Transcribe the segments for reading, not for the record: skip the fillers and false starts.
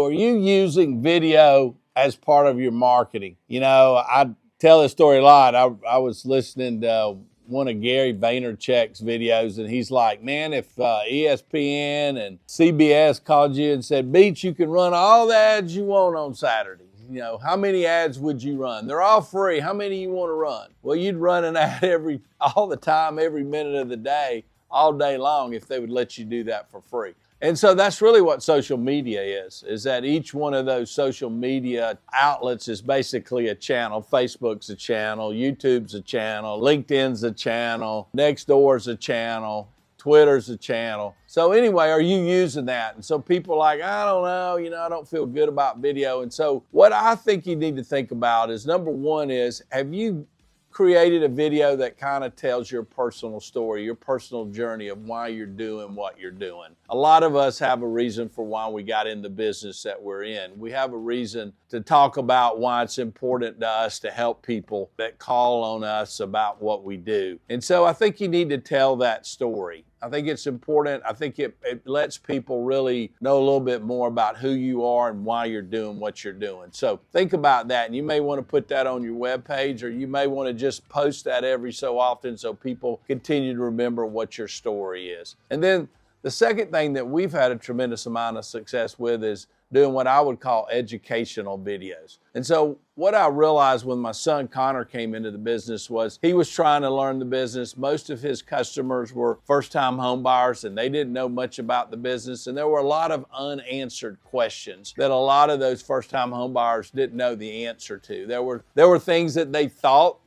Are you using video as part of your marketing? You know, I tell this story a lot. I was listening to one of Gary Vaynerchuk's videos, and he's like, man, if ESPN and CBS called you and said, Beach, you can run all the ads you want on Saturday. You know, how many ads would you run? They're all free. How many you want to run? Well, you'd run an ad all the time, every minute of the day, all day long, if they would let you do that for free. And so that's really what social media is that each one of those social media outlets is basically a channel. Facebook's a channel, YouTube's a channel, LinkedIn's a channel, Nextdoor's a channel, Twitter's a channel. So anyway, are you using that? And so people are like, I don't know, I don't feel good about video. And so what I think you need to think about is, number one is, have you created a video that kind of tells your personal story, your personal journey of why you're doing what you're doing? A lot of us have a reason for why we got in the business that we're in. We have a reason to talk about why it's important to us to help people that call on us about what we do. And so I think you need to tell that story. I think it's important. I think it lets people really know a little bit more about who you are and why you're doing what you're doing. So think about that, and you may want to put that on your webpage, or you may want to just post that every so often so people continue to remember what your story is. And then the second thing that we've had a tremendous amount of success with is doing what I would call educational videos. And so what I realized when my son Connor came into the business was he was trying to learn the business. Most of his customers were first-time home buyers, and they didn't know much about the business. And there were a lot of unanswered questions that a lot of those first-time home buyers didn't know the answer to. There were things that they thought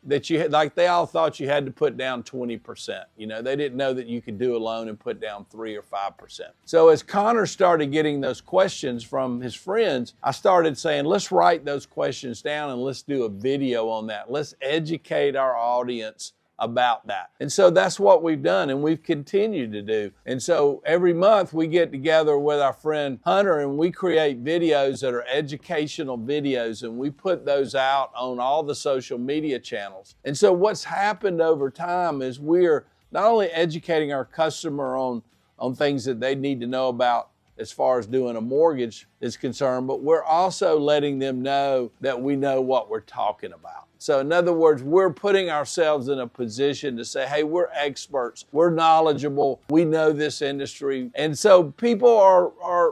that you had, like they all thought you had to put down 20%. They didn't know that you could do a loan and put down 3 or 5%. So as Connor started getting those questions from his friends, I started saying, let's write those questions down and let's do a video on that. Let's educate our audience about that. And so that's what we've done, and we've continued to do. And so every month we get together with our friend Hunter, and we create videos that are educational videos, and we put those out on all the social media channels. And so what's happened over time is we're not only educating our customer on things that they need to know about as far as doing a mortgage is concerned, but we're also letting them know that we know what we're talking about. So in other words, we're putting ourselves in a position to say, hey, we're experts, we're knowledgeable, we know this industry. And so people are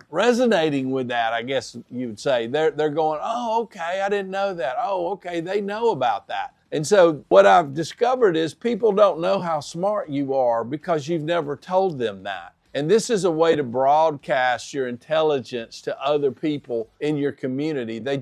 resonating with that, I guess you would say. They're going, oh, okay, I didn't know that. Oh, okay, they know about that. And so what I've discovered is people don't know how smart you are because you've never told them that. And this is a way to broadcast your intelligence to other people in your community. They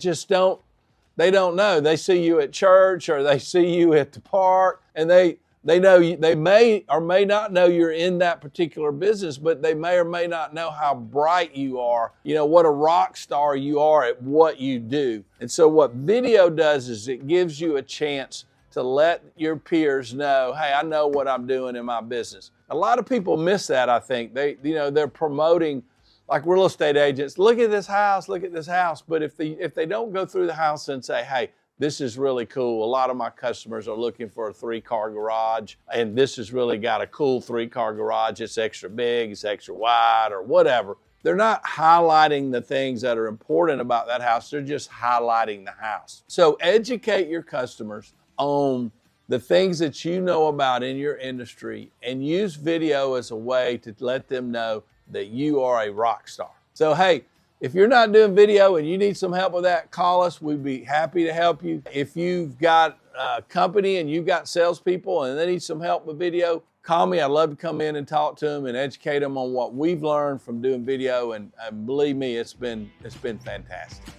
don't know. They see you at church or they see you at the park, and they know they may or may not know you're in that particular business, but they may or may not know how bright you are, what a rock star you are at what you do. And so what video does is it gives you a chance to let your peers know, hey, I know what I'm doing in my business. A lot of people miss that, I think. They're promoting, like real estate agents, look at this house, look at this house. But if they don't go through the house and say, hey, this is really cool. A lot of my customers are looking for a 3-car garage, and this has really got a cool 3-car garage. It's extra big, it's extra wide, or whatever. They're not highlighting the things that are important about that house. They're just highlighting the house. So educate your customers on the things that you know about in your industry, and use video as a way to let them know that you are a rock star. So, hey, if you're not doing video and you need some help with that, call us. We'd be happy to help you. If you've got a company and you've got salespeople and they need some help with video, call me. I'd love to come in and talk to them and educate them on what we've learned from doing video. And believe me, it's been fantastic.